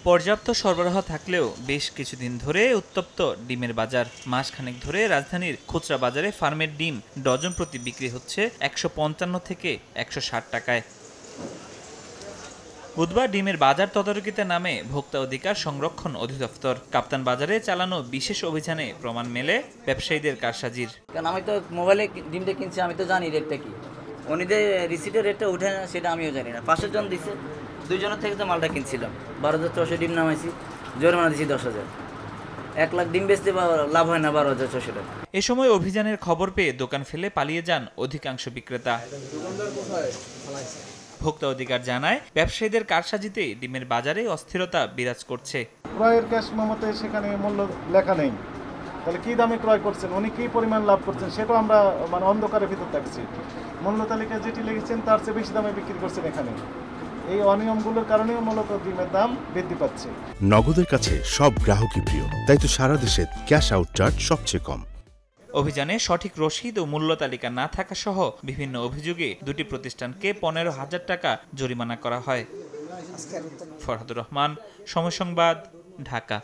পর্যাপ্ত সরবরাহ থাকলেও বেশ কিছুদিন ধরে উত্তপ্ত ডিমের বাজার। মাসখানেক ধরে রাজধানীর খুচরা বাজারে ফার্মের ডিম ডজন প্রতি বিক্রি হচ্ছে ১৫৫ থেকে ১৬০ টাকায়। বুধবার ডিমের বাজার তদারকিতে নামে ভোক্তা অধিকার সংরক্ষণ অধিদপ্তর। কাপ্তান বাজারে চালানো বিশেষ অভিযানে প্রমাণ মেলে ব্যবসায়ীদের কারসাজির। কারণ আমি তো মোবাইলে ডিমটা কিনছি, আমি তো জানি রেটটা কি। উনিদের রিসিটের রেটটা উঠে না সেটা আমিও জানি না। ৫০০ জন দিছে, ২ জনের থেকে তো মালটা কিনছিলাম। ১২,৬০০ ডিম নামাইছি, জরিমানা দিছি ১০,০০০। ১ লাখ ডিম বেচতে লাভ হয় না ১২,৬০০ টাকা। এ সময় অভিযানের খবর পেয়ে দোকান ফেলে পালিয়ে যান অধিকাংশ বিক্রেতা। ভোক্তা অধিকার জানায়, ব্যবসায়ীদের কারসাজিতে ডিমের বাজারে অস্থিরতা বিরাজ করছে। ক্রয়ের ক্যাশ মেমোতে সেখানে মূল্য লেখা নেই, তাহলে কি দামে ক্রয় করছেন, উনি কি পরিমাণ লাভ করছেন সেটাও আমরা অন্ধকারের ভিতর থাকছি। মূল্য তালিকায় যেটি লিখেছেন তার চেয়ে বেশি দামে বিক্রি করছেন এখানে। এই অনিয়মগুলোর কারণেও মূলত ডিমের দাম বৃদ্ধি পাচ্ছে। নগদের কাছে সব গ্রাহকই প্রিয়, তাই তো সারা দেশে ক্যাশ আউট চার্জ সবচেয়ে কম। অভিযানে সঠিক রসিদ ও মূল্য তালিকা না থাকা সহ বিভিন্ন অভিযোগে দুটি প্রতিষ্ঠানকে ১৫,০০০ টাকা জরিমানা করা হয়। ফরহাদুর রহমান, সময় সংবাদ, ঢাকা।